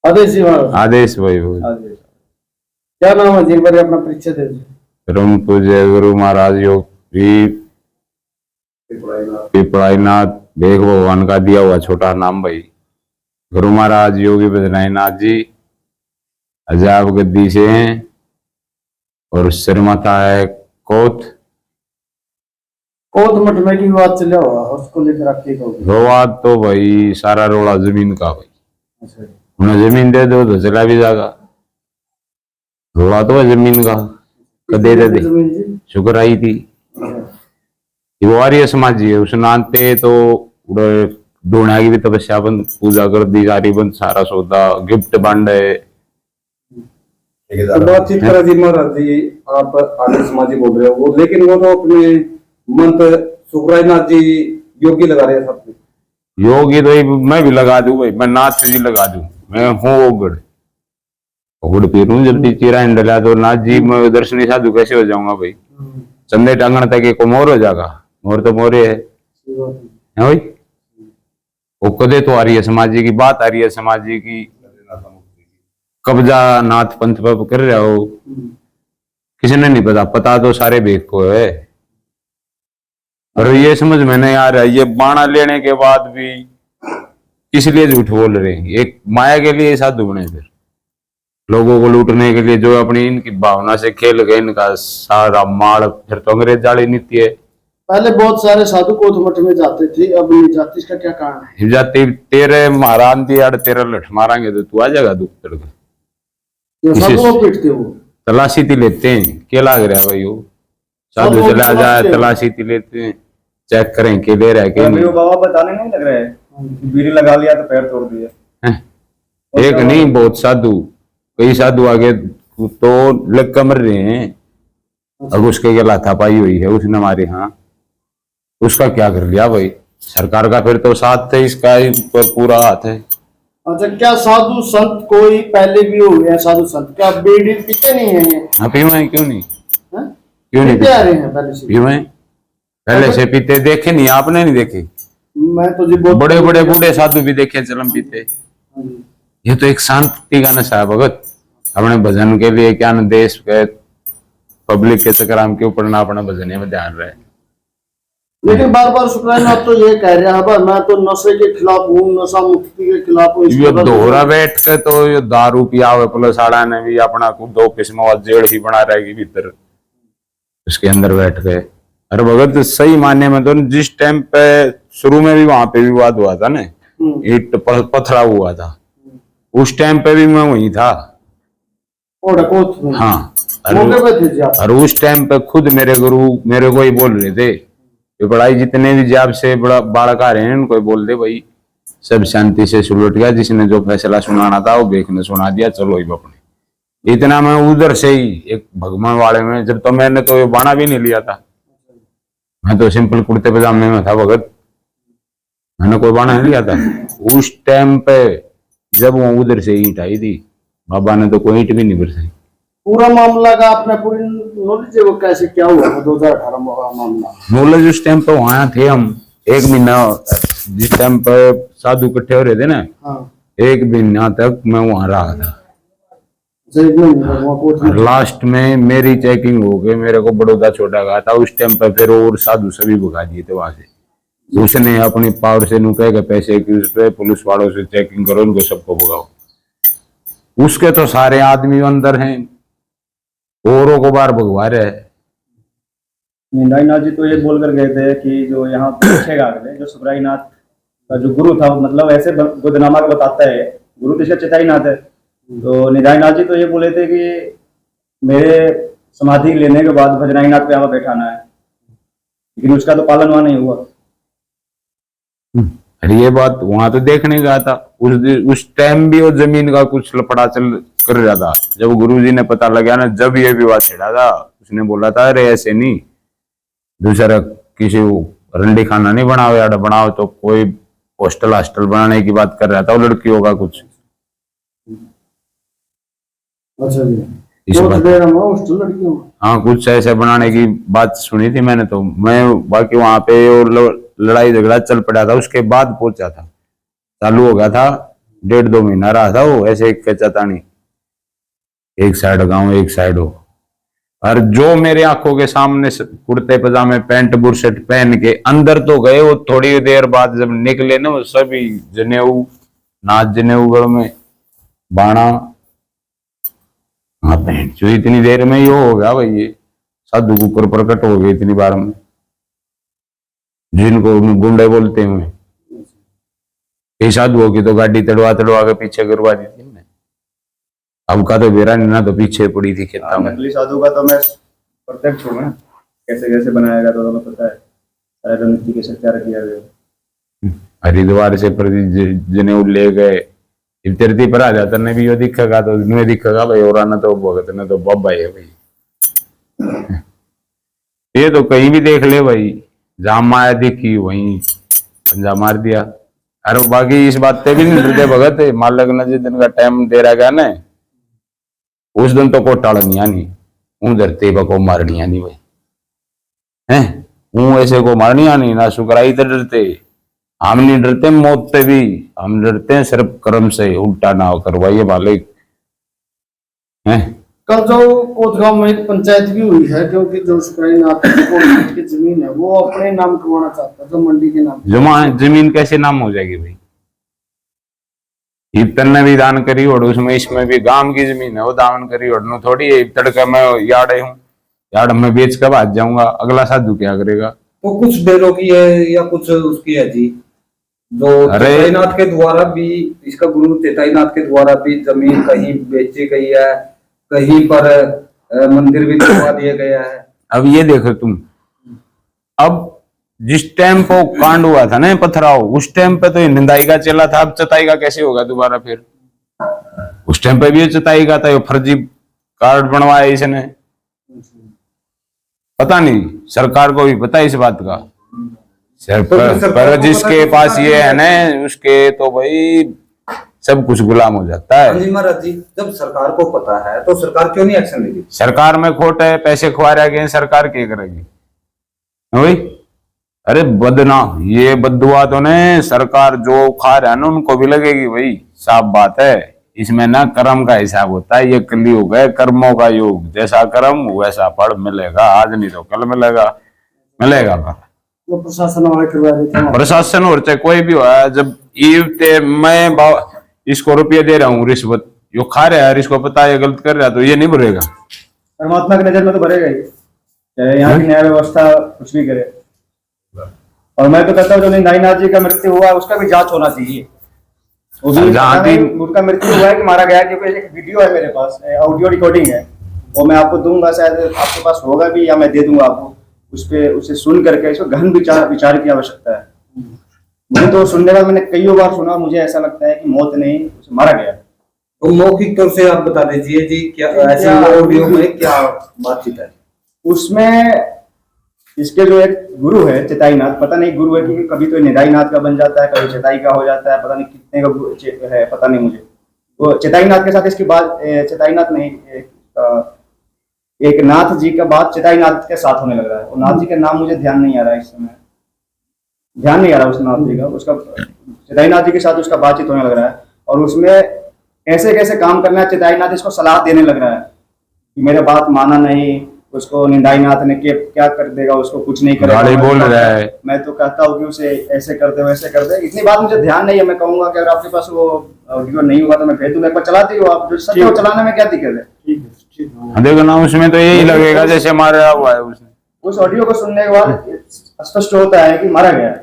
आदेश जी महाराज। आदेश भाई बोल। क्या नाम है जी, एक बार अपना परिचय दे दीजिए। परम पूज्य गुरु महाराज योगी पिपलाईनाथ बेग भगवान का दिया हुआ छोटा नाम भाई। गुरु महाराज योगी बद्रीनाथ जी अजाब गद्दी से हैं और सिरमाथा है कोत। कोत मठ में की बात चला हुआ, उसको लेकर आप क्या कहोगे? रोवाद तो भाई सारा रोड़ा जमीन का भाई। अच्छा, उन्हें जमीन दे दो तो चला भी जाएगा। रोड़ा तो है जमीन का, कदे दे दे शुक्र आई थी। वो आर्य समाजी है, उस नाते तो ढूंढा की भी तपस्या बंद, पूजा कर दी सारी बंद, सारा सौदा गिफ्ट बंड है। बातचीत करा जी महाराज जी, आप आर्य समाजी बोल रहे हो वो, लेकिन वो तो अपने मंत्र सुखराजनाथ जी योगी लगा रहे हैं सब। योगी तो मैं भी लगा दूं भाई, मैं नाथ जी लगा दूं, मैं हूँ ओगड़ ओगड़ पीरूं। जब चीरा डला तो नाथ जी मैं दर्शनी साधु कैसे हो जाऊंगा भाई? चंदे टांगण तक को मोर हो जाएगा, मोर तो मोरे है भाई। वो कदे तो आर्य समाजी की बात, आर्य समाजी की कब्जा नाथ पंथ पर कर रहा हो, किसी ने नहीं पता, पता तो सारे बेग को है। और ये समझ में नहीं आ रहा, ये बाणा लेने के बाद भी किस लिए झूठ बोल रहे हैं? एक माया के लिए साधु बने, फिर लोगों को लूटने के लिए, जो अपनी इनकी भावना से खेल गए, इनका सारा माल फिर तो अंग्रेज जाली नीति है। पहले बहुत सारे साधु कोत मठ में जाते थे, अब नहीं जाते, इसका क्या कारण है? जाती तेरे महारान दी अड़ तेरा लठ मारेंगे तो तू आ जाएगा दुख चढ़ के। पीटते हो तलाशी थी लेते हैं, क्या लाग रहा है भाई? वो साधु चला जाए तलाशी थी लेते हैं, चेक करें के ले रहा है के नहीं। बाबा बताने नहीं लग रहा है, बीड़ी लगा लिया तो पैर तोड़ दिया। एक नहीं बहुत साधु, कई साधु आगे तो लग कमर रहे हैं। अब उसके क्या लाथापाई हुई है उसने हमारे यहाँ, उसका क्या कर लिया भाई? सरकार का फिर तो साथ है, इसका पर पूरा हाथ है। अच्छा, क्या साधु संत कोई पहले भी हो गया साधु संत, क्या बीड़ी पीते नहीं है? हाँ पीवे, क्यों नहीं? क्यों नहीं पीते आ रहे हैं पहले से? पीवे, पहले से पीते देखे नहीं आपने? नहीं देखे? मैं तो जी बहुत बड़े बड़े बूढ़े साधु भी देखे चलम पीते। ये तो एक शांति का नशा है भगत। अपने भजन के लिए क्या न देश के पब्लिक के चक्राम के ऊपर ना अपना भजन में ध्यान रहे। लेकिन बार बार शुक्राना तो ये कह रहा है मैं तो नशे के खिलाफ हूँ, नशा मुक्ति के खिलाफ हूँ। ये दोहरा बैठ के तो ये दारू पिया हुआ पुलिस आड़ा ने भी अपना दो किस्मों वाला जेड़ ही बना रहेगी भीतर, उसके अंदर बैठ के। अरे भगत सही मानने में तो जिस टाइम पे शुरू में भी वहां पे विवाद हुआ था ना, ईट पथरा हुआ था, उस टाइम पे भी मैं वहीं था। हाँ, और उस टाइम पे खुद मेरे गुरु मेरे को ही बोल रहे थे, पढ़ाई जितने भी जब से बड़ा बालक आ रहे हैं उनको बोल दे भाई सब शांति से सुलट गया, जिसने जो फैसला सुनाना था वो बेख ने सुना दिया, चलो ही अपने। इतना मैं उधर से ही एक भगवान वाले में, जब तो मैंने तो ये बाणा भी नहीं लिया था, मैं तो सिंपल कुर्ते पजामे में था भगत, मैंने कोई बाणा नहीं लिया था। उस टाइम पे जब वो उधर से ईंट आई थी, बाबा ने तो कोई ईंट भी नहीं बरसाई। पूरा मामला का आपने पूरी नॉलेज है वो कैसे क्या हुआ 2018 में मामला? नॉलेज उस टाइम पे वहां थे हम, एक महीना जिस टाइम पे साधु इकट्ठे हो रहे थे ना, एक महीना तक मैं वहां रहा था। लास्ट में मेरी चेकिंग हो गई, मेरे को बड़ौदा छोड़ा गया था उस टाइम पे, फिर और साधु सभी भगा दिए थे वहां से। उसने अपनी पावर से नु कह पैसे की उस पे पुलिस वालों से चेकिंग करो, उनको सबको भगाओ। उसके तो सारे आदमी अंदर हैं, औरों को बाहर भगवा रहे हैं। निदाईनाथ जी तो ये बोलकर गए थे कि जो यहाँ पूछेगा अगले, जो सुखराईनाथ का जो गुरु था, मतलब ऐसे बुद्धनामा का बताता है, गुरु तो इसका चिताईनाथ है, तो निदाईनाथ जी तो ये बोले थे कि मेरे समाधि लेने के बाद भजनाईनाथ पे यहाँ बैठाना है, लेकिन उसका तो पालन वहां नहीं हुआ। अरे ये बात वहां तो देखने गया था, उस टाइम भी वो जमीन का कुछ लपड़ा चल कर रहा था। जब गुरुजी ने पता लगा ना, जब ये विवाद छिड़ा था, उसने बोला था अरे ऐसे नहीं, दूसरा किसी रंडी खाना नहीं बनाओ यार, बनाओ तो कोई हॉस्टल हॉस्टल बनाने की बात कर रहा था वो लड़कियों का कुछ। अच्छा जी, हाँ कुछ ऐसे बनाने की बात सुनी थी मैंने, तो मैं बाकी वहां पे लड़ाई झगड़ा चल पड़ा था, उसके बाद पहुंचा था, चालू हो गया था 1.5-2 महीना रहा था वो ऐसे एक के चतानी, एक साइड गांव एक साइड हो। और जो मेरे आंखों के सामने कुर्ते पजामे पैंट बुरशट पहन के अंदर तो गए, वो थोड़ी देर बाद जब निकले ना, वो सभी जनेऊ नाच जनेऊ में बाणा। हाँ पैंट जो इतनी देर में यो हो गया भाई, ये साधु कुकर प्रकट हो गए इतनी बार में, जिनको गुंडे बोलते हुए। ये साधुओं की तो गाड़ी तड़वा तड़वा के पीछे करवा दी थी। अब का तो बेरा नहीं ना, तो पीछे पड़ी थी खेता में। नकली साधु का तो मैं प्रत्यक्ष हूँ ना, कैसे कैसे बनाया गया तो हमें पता है, सारे रणनीति कैसे तैयार किया गया। हरिद्वार से जनेऊ ले गए, धरती पर आ जाता ने भी यो दिखेगा तो इनमें दिखेगा भाई, और आना तो भगत ने तो बाबा है भाई। ये तो कहीं भी देख ले भाई, जहां माया दिखी वहीं पंजा मार दिया। अरे बाकी इस बात पे भी नहीं डरते भगत, मान लगना जिस दिन का टाइम दे रहा गया ना, उस दिन तो कोटाल नहीं आनी, ऊं धरती को मारनी आनी भाई हैं, ऊं ऐसे को मारनी आनी ना। सुकराई तो डरते, हम नहीं डरते मौत से भी, हम डरते हैं सिर्फ कर्म से, उल्टा ना करवाइए मालिक हैं। कल जो कोटगांव में एक पंचायत भी हुई है, क्योंकि जो सुकराईनाथ की जमीन है वो अपने नाम करवाना चाहता है, जो मंडी के नाम। जमीन कैसे नाम हो जाएगी भाई? इब्तन ने भी दान करी और उसमें इसमें भी गांव की जमीन है, वो दान करी और थोड़ी है तड़का मैं यार्ड हूँ, यार्ड में बेच कर भाग जाऊंगा, अगला साधु क्या करेगा? तो कुछ डेरों की है या कुछ उसकी है जी, जो चेताईनाथ के द्वारा भी, इसका गुरु चेताईनाथ के द्वारा भी जमीन कहीं बेची गई है, कहीं पर मंदिर भी बनवा दिया गया है। अब ये देखो तुम, अब जिस टाइम पे कांड हुआ था ना पथराव, उस टाइम पे तो ये निंदाई का चला था, अब चताई का कैसे होगा दोबारा फिर? उस टाइम पे भी चताई का था, ये फर्जी कार्ड बनवाया इसने, पता नहीं सरकार को भी पता है इस बात का। पर जिसके पास ये है ना, उसके तो भाई सब कुछ गुलाम हो जाता है। जी महाराज जी, जब सरकार को पता है तो सरकार क्यों नहीं एक्शन लेगी? सरकार में खोट है, पैसे खुआ रह गए, सरकार क्या करेगी भाई? अरे बदना, ये बदुआ तो ने सरकार जो खा रहा है ना उनको भी लगेगी भाई, साफ बात है। इसमें ना कर्म का हिसाब होता है, ये कलयुग है, कर्मों का युग, जैसा कर्म वैसा फल मिलेगा, आज नहीं तो कल मिलेगा, मिलेगा का। वो प्रशासन वाले करवा देते हैं, प्रशासन और चाहे कोई भी हो, जब मैं इसको रुपये दे रहा हूँ रिश्वत, यो खा रहा है, इसको पता है गलत कर रहा है, तो ये नहीं भरेगा? परमात्मा की नजर में तो भरेगा ही, चाहे यहाँ की न्याय व्यवस्था कुछ भी करे। और मैं तो कहता हूँ जो निंदाईनाथ जी का मृत्यु हुआ उसका भी जांच होना चाहिए। उनका मृत्यु हुआ है कि मारा गया, क्योंकि एक वीडियो है मेरे पास, ऑडियो रिकॉर्डिंग है, वो मैं आपको दूंगा, शायद आपके पास होगा भी या मैं दे दूंगा आपको, उसे सुन करके इसको गहन विचार की आवश्यकता है। मुझे तो सुनने का, मैंने कई बार सुना, मुझे ऐसा लगता है कि मौत नहीं, उसे मारा गया। तो मौखिक तौर से आप बता दीजिए जी, क्या ऐसे ऑडियो में क्या बातचीत है? उसमें इसके जो एक गुरु है चेताईनाथ, पता नहीं गुरु है कि कभी तो निदाईनाथ का बन जाता है, कभी चेताई का हो जाता है, पता नहीं कितने का है, पता नहीं मुझे। तो चेताईनाथ के साथ इसकी बात, चेताईनाथ नहीं, एक नाथ जी का बात चेताईनाथ के साथ होने लग रहा है। और नाथ जी का नाम मुझे ध्यान नहीं आ रहा है इस समय, ध्यान नहीं आ रहा उस नाथ जी का, उसका चेताईनाथ जी के साथ उसका बातचीत होने लग रहा है। और उसमें कैसे कैसे काम करना है, चेताईनाथ इसको सलाह देने लग रहा है कि मेरे बात माना नहीं, उसको निंदाईनाथ ने क्या कर देगा, उसको कुछ नहीं करेगा, बोल रहा है। मैं तो कहता हूँ कि उसे ऐसे कर दे वैसे कर दे। इतनी बात मुझे ध्यान नहीं है, मैं कहूंगा कि अगर आपके पास वो ऑडियो नहीं होगा तो मैं भेज दूंगा, एक बार चलाती हो आप, जो सच है वो चलाने में क्या दिक्कत है? देखो ना, उसमें तो यही लगेगा जैसे मारा हुआ है उसने। उस ऑडियो को सुनने के बाद स्पष्ट होता है कि मारा गया,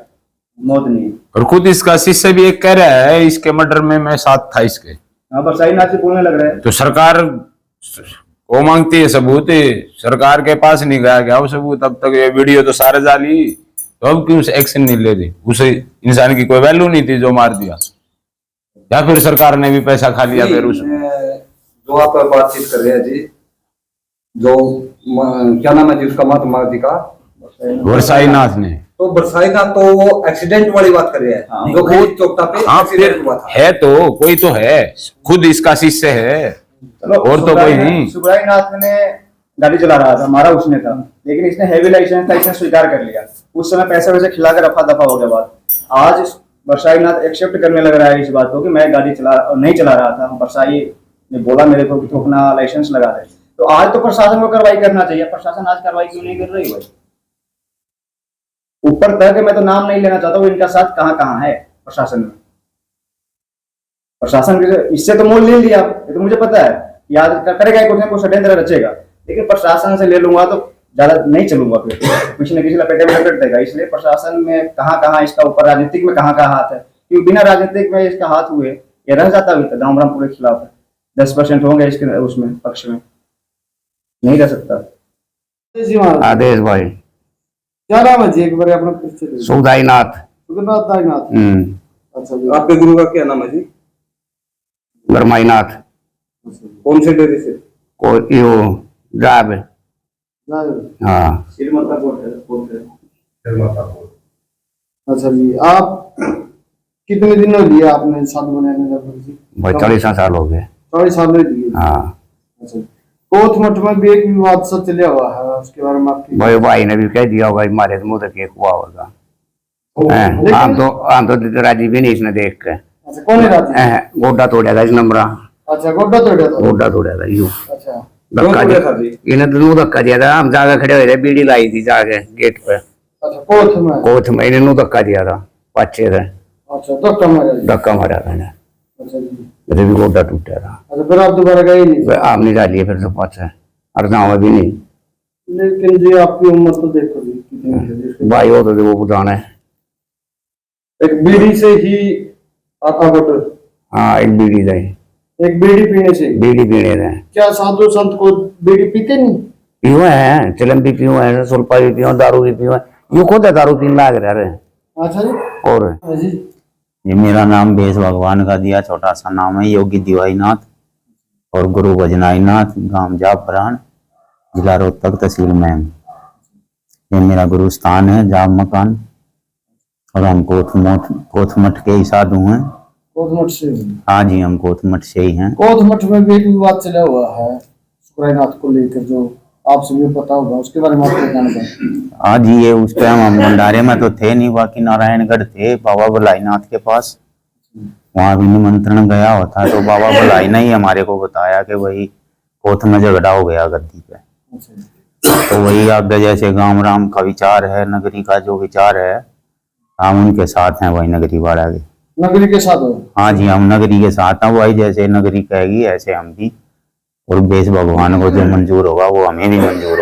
मौत नहीं। और खुद इसका शिष्य भी एक कह रहा है, इसके मर्डर में मैं साथ था इसके। हाँ, बरसाईनाथ जी बोलने लग रहे हैं। तो सरकार वो मांगती है सबूत, सरकार के पास नहीं गया वो सबूत, अब तक ये वीडियो तो सारे जाली, तो अब क्यों एक्शन नहीं ले रही? उसे इंसान की कोई वैल्यू नहीं थी जो मार दिया, या फिर सरकार ने भी पैसा खा लिया? फिर उस जो आप बातचीत कर रहे हैं जी, जो क्या नाम है जी उसका, महात्मा जी का बरसाईनाथ ने, तो बरसाईनाथ तो वो एक्सीडेंट वाली बात कर रहे हैं, जो खरीद चौकटा पे एक्सीडेंट हुआ था। है तो कोई तो है, खुद इसका शिष्य है, और तो कोई नहीं। सुब्राईनाथ ने गाड़ी चला रहा था, मारा उसने था, लेकिन इसने हेवी लाइसेंस था, इसने स्वीकार कर लिया। उस समय पैसे वैसे खिलाकर रफा दफा हो गया बात। आज बरसाई नाथ एक्सेप्ट करने लग रहा है इस बात को कि मैं गाड़ी नहीं चला रहा था। बरसाई ने बोला मेरे को कि तू अपना लाइसेंस लगा दे। तो आज तो प्रशासन को कार्रवाई करना चाहिए, प्रशासन आज कार्रवाई क्यों नहीं कर रही भाई? ऊपर तक मैं तो नाम नहीं लेना चाहता हूँ, इनका साथ कहाँ कहाँ है प्रशासन में। प्रशासन इससे तो मोल ले लिया, ये तो मुझे पता है, याद करेगा कुछ ना कुछ षड्यंत्र रचेगा, लेकिन प्रशासन से ले लूंगा तो ज्यादा नहीं चलूंगा, फिर किसी न किसी लपेटे में लपेट देगा। इसलिए प्रशासन में कहाँ कहाँ इसका ऊपर राजनीतिक में कहाँ कहाँ हाथ है, क्योंकि बिना राजनीतिक में इसका हाथ हुए ये रह जाता भी गाँव रामपुर के खिलाफ 10% होंगे इसके उसमें पक्ष में, नहीं रह सकता। जी महाराज, आदेश भाई क्या नाम है जी, एक बार अपना परिचय दे दीजिए। सुखदाईनाथ। सुखनाथ दाईनाथ। अच्छा जी, आपके गुरु का क्या नाम है जी? गरमाईनाथ। कौन से डेरे से? को यो जाब। जाहिर। हाँ श्रीमंता बोलते हैं। अच्छा जी, आप कितने दिन हो लिए आपने साधु बनाने लगभग जी? भाई 40 साल हो गए। 40 साल हो लिए। हाँ अच्छा, कोथ मठ में भी एक विवाद सा चला हुआ है, उसके बारे में आपकी? भाई भाई ने भी कह दिया होगा मारे तो मुंह तक एक हुआ होगा। लेकिन- हम तो राजी भी नहीं इसने देख के। अच्छा, कौन है राजी? गोड्डा तोड़ा था इस नंबरा, अच्छा, गोड्डा तोड़ा था। गोड्डा तोड़ा था यू अच्छा, धक्का तोड़ा दिया था जी? इन्हें दोनों धक्का दिया था। हम जाके खड़े हुए थे, बीड़ी लाई थी जाके गेट पे अच्छा कोथ में। कोच में, इन्हें धक्का दिया था, पाछे से अच्छा, धक्का मारा जी। धक्का मारा था इन्हें, अच्छा जी, मेरे भी गोड्डा टूटा था। अच्छा फिर आप दोबारा गए नहीं? फिर आप नहीं डालिए फिर तो पाछे और गाँव में भी नहीं। लेकिन जी आपकी उम्र तो देखो जी कितनी है जी, उसके भाई हो तो वो बताना है। एक बीड़ी से ही आपका गुट? हाँ एक बीड़ी दे, एक बीड़ी पीने से? बीड़ी पीने दे। क्या साधु संत को बीड़ी पीते नहीं? पीओ है, चिलम भी पीओ है, सुल्पा भी पीओ, दारू भी पीओ है। यू खुद है दारू पीने लाग रहा है। अच्छा जी। और हाँ जी, ये मेरा नाम बेस भगवान का दिया छोटा सा नाम है, योगी दिवाईनाथ और गुरु भजनाईनाथ, गांव जापरान, जिला रोहतक, तहसील मैम। ये मेरा गुरु स्थान है, जाप मकान। और हम कोथमठ के ही साधु हैं। कोथ मठ से? हाँ जी, हम कोथमठ से ही हैं। कोथ मठ में भी एक विवाद चला हुआ है सुखरायनाथ को लेकर, जो आप सभी को पता होगा, उसके बारे में आप क्या जानते? हाँ जी, ये उस टाइम हम भंडारे में तो थे नहीं, बाकी नारायणगढ़ थे बाबा भलाईनाथ के पास, वहां भी निमंत्रण गया होता। तो बाबा भलाई ने ही हमारे को बताया कि वही कोथ में झगड़ा हो गया गद्दी पे। तो वही आगे जैसे गांव राम का विचार है, नगरी का जो विचार है, हम उनके साथ हैं, वही नगरी वाला के। नगरी के साथ हो? हाँ जी, हम नगरी के साथ हैं, वही जैसे नगरी कहेगी ऐसे हम भी। और बेस भगवान को जो मंजूर होगा वो हमें भी मंजूर